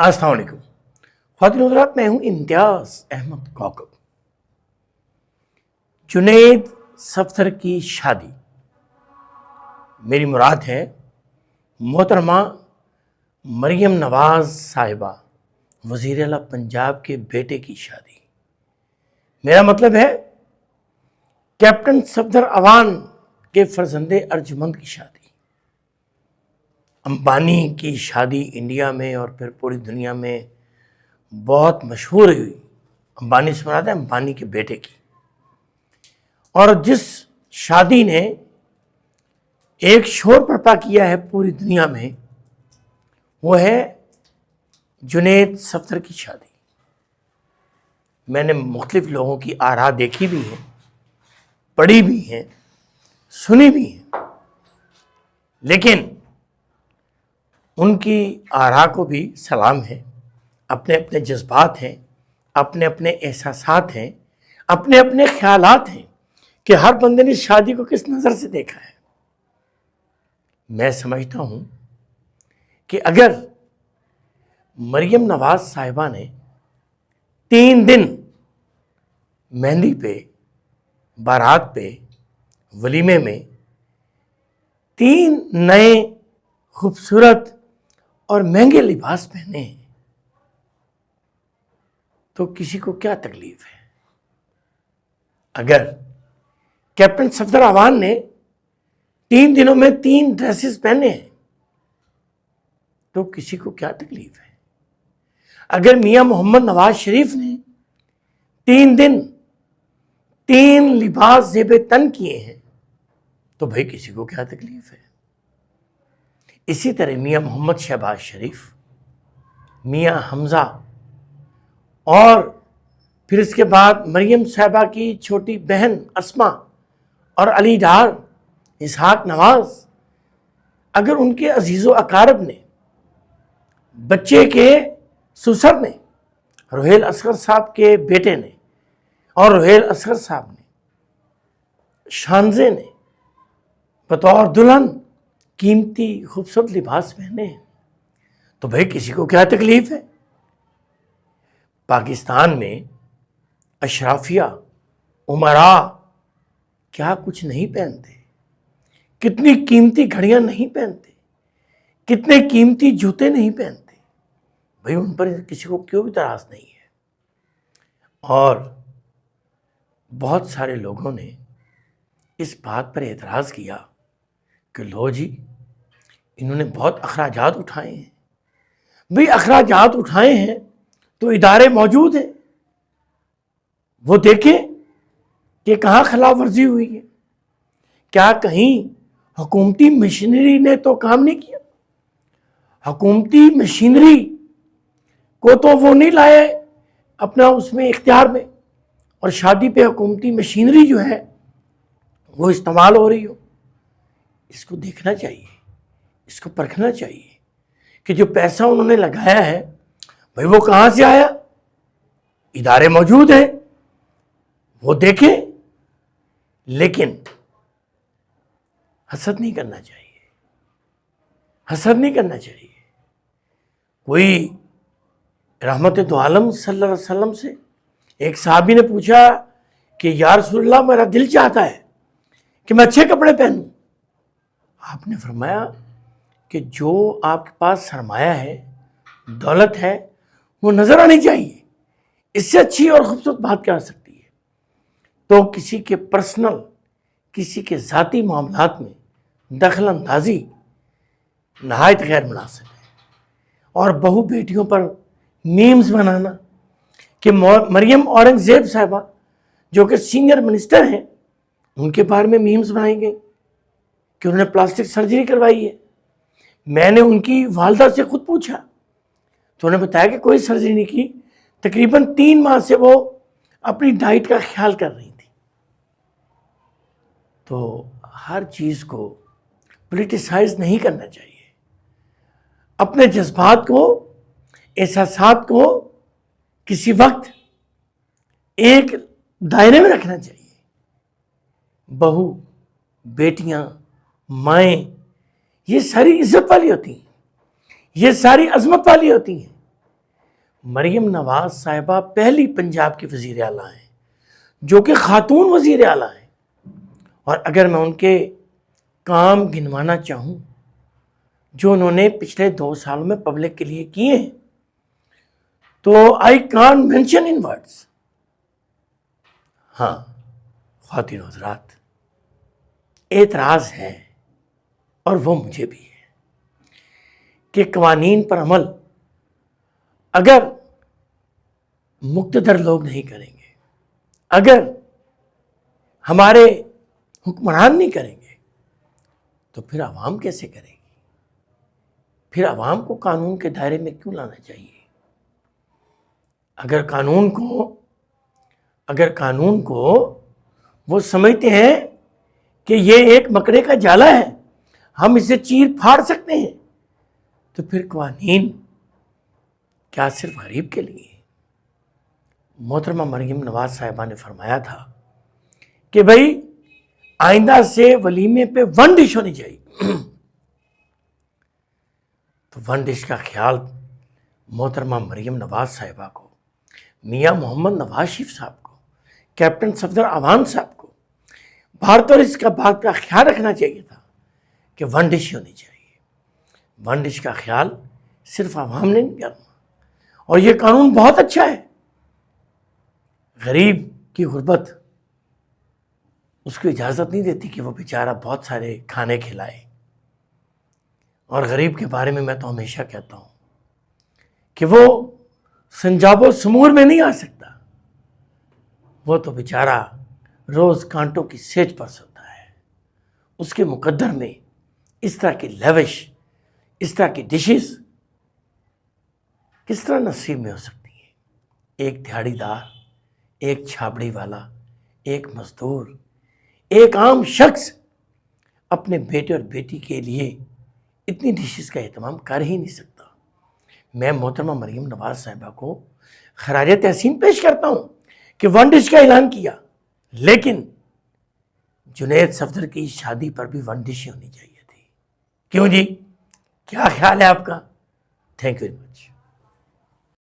السلام علیکم خواتین و حضرات، میں ہوں امتیاز احمد کوکب۔ جنید صفدر کی شادی، میری مراد ہے محترمہ مریم نواز صاحبہ وزیر اعلیٰ پنجاب کے بیٹے کی شادی۔ میرا مطلب ہے کیپٹن صفدر اعوان کے فرزند ارجمند کی شادی۔ امبانی کی شادی انڈیا میں اور پھر پوری دنیا میں بہت مشہور ہوئی۔ امبانی سے مراد ہے امبانی کے بیٹے کی، اور جس شادی نے ایک شور برپا کیا ہے پوری دنیا میں وہ ہے جنید صفدر کی شادی۔ میں نے مختلف لوگوں کی آراء دیکھی بھی ہیں، پڑھی بھی ہیں، سنی بھی ہیں، لیکن ان کی آراء کو بھی سلام ہے۔ اپنے اپنے جذبات ہیں، اپنے اپنے احساسات ہیں، اپنے اپنے خیالات ہیں کہ ہر بندے نے شادی کو کس نظر سے دیکھا ہے۔ میں سمجھتا ہوں کہ اگر مریم نواز صاحبہ نے 3 دن مہندی پہ، بارات پہ، ولیمے میں 3 نئے خوبصورت اور مہنگے لباس پہنے ہیں تو کسی کو کیا تکلیف ہے؟ اگر کیپٹن صفدر اعوان نے 3 دنوں میں 3 ڈریسز پہنے ہیں تو کسی کو کیا تکلیف ہے؟ اگر میاں محمد نواز شریف نے 3 دن 3 لباس زیب تن کیے ہیں تو بھائی کسی کو کیا تکلیف ہے؟ اسی طرح میاں محمد شہباز شریف، میاں حمزہ، اور پھر اس کے بعد مریم صاحبہ کی چھوٹی بہن اسما اور علی ڈار، اسحاق نواز، اگر ان کے عزیز و اقارب نے، بچے کے سسر نے، روہیل اصغر صاحب کے بیٹے نے اور روہیل اصغر صاحب نے، شانزے نے بطور دلہن قیمتی خوبصورت لباس پہنے ہیں تو بھائی کسی کو کیا تکلیف ہے؟ پاکستان میں اشرافیہ، امراء کیا کچھ نہیں پہنتے، کتنی قیمتی گھڑیاں نہیں پہنتے، کتنے قیمتی جوتے نہیں پہنتے، بھائی ان پر کسی کو کیوں اعتراض نہیں ہے؟ اور بہت سارے لوگوں نے اس بات پر اعتراض کیا کہ لو جی انہوں نے بہت اخراجات اٹھائے ہیں۔ بھئی اخراجات اٹھائے ہیں تو ادارے موجود ہیں، وہ دیکھیں کہ کہاں خلاف ورزی ہوئی ہے۔ کیا کہیں حکومتی مشینری نے تو کام نہیں کیا؟ حکومتی مشینری کو تو وہ نہیں لائے اپنا اس میں اختیار میں، اور شادی پہ حکومتی مشینری جو ہے وہ استعمال ہو رہی ہو۔ اس کو دیکھنا چاہیے، اس کو پرکھنا چاہیے کہ جو پیسہ انہوں نے لگایا ہے بھئی وہ کہاں سے آیا؟ ادارے موجود ہیں، وہ دیکھیں، لیکن حسد نہیں کرنا چاہیے، حسد نہیں کرنا چاہیے۔ کوئی رحمت دو عالم صلی اللہ علیہ وسلم سے ایک صحابی نے پوچھا کہ یا رسول اللہ میرا دل چاہتا ہے کہ میں اچھے کپڑے پہنوں۔ آپ نے فرمایا کہ جو آپ کے پاس سرمایہ ہے، دولت ہے، وہ نظر آنی چاہیے، اس سے اچھی اور خوبصورت بات کیا ہو سکتی ہے؟ تو کسی کے پرسنل، کسی کے ذاتی معاملات میں دخل اندازی نہایت غیر مناسب ہے۔ اور بہو بیٹیوں پر میمز بنانا کہ مریم اورنگزیب صاحبہ جو کہ سینئر منسٹر ہیں ان کے بارے میں میمز بنائی گئی کہ انہوں نے پلاسٹک سرجری کروائی ہے۔ میں نے ان کی والدہ سے خود پوچھا تو انہوں نے بتایا کہ کوئی سرجری نہیں کی، تقریباً 3 ماہ سے وہ اپنی ڈائٹ کا خیال کر رہی تھی۔ تو ہر چیز کو پولیٹیسائز نہیں کرنا چاہیے، اپنے جذبات کو، احساسات کو کسی وقت ایک دائرے میں رکھنا چاہیے۔ بہو، بیٹیاں، مائیں، یہ ساری عزت والی ہوتی ہیں، یہ ساری عظمت والی ہوتی ہیں، مریم نواز صاحبہ پہلی پنجاب کی وزیر اعلیٰ ہیں جو کہ خاتون وزیر اعلیٰ ہیں، اور اگر میں ان کے کام گنوانا چاہوں جو انہوں نے پچھلے 2 سالوں میں پبلک کے لیے کیے ہیں تو I can't mention in words. ہاں خواتین حضرات، اعتراض ہے اور وہ مجھے بھی ہے کہ قوانین پر عمل اگر مقتدر لوگ نہیں کریں گے، اگر ہمارے حکمران نہیں کریں گے تو پھر عوام کیسے کرے گی؟ پھر عوام کو قانون کے دائرے میں کیوں لانا چاہیے؟ اگر قانون کو وہ سمجھتے ہیں کہ یہ ایک مکڑے کا جالا ہے، ہم اسے چیر پھاڑ سکتے ہیں، تو پھر قوانین کیا صرف غریب کے لیے؟ محترمہ مریم نواز صاحبہ نے فرمایا تھا کہ بھائی آئندہ سے ولیمے پہ 1 ڈش ہونی چاہیے، تو 1 ڈش کا خیال محترمہ مریم نواز صاحبہ کو، میاں محمد نواز شریف صاحب کو، کیپٹن صفدر اعوان صاحب کو بھارت اور اس کا بات کا خیال رکھنا چاہیے تھا کہ 1 ڈش ہونی چاہیے۔ 1 ڈش کا خیال صرف عوام نے نہیں کرنا، اور یہ قانون بہت اچھا ہے۔ غریب کی غربت اس کو اجازت نہیں دیتی کہ وہ بیچارہ بہت سارے کھانے کھلائے، اور غریب کے بارے میں تو ہمیشہ کہتا ہوں کہ وہ سنجاب و سمور میں نہیں آ سکتا، وہ تو بیچارہ روز کانٹوں کی سیج پر سوتا ہے۔ اس کے مقدر میں اس طرح کی لیوش، اس طرح کی ڈشز کس طرح نصیب میں ہو سکتی ہیں؟ ایک دیہڑی دار، ایک چھابڑی والا، ایک مزدور، ایک عام شخص اپنے بیٹے اور بیٹی کے لیے اتنی ڈشز کا اہتمام کر ہی نہیں سکتا۔ میں محترمہ مریم نواز صاحبہ کو خراج تحسین پیش کرتا ہوں کہ 1 ڈش کا اعلان کیا، لیکن جنید صفدر کی شادی پر بھی 1 ڈش ہونی چاہیے تھی۔ کیوں جی؟ کیا خیال ہے آپ کا؟ Thank you very much.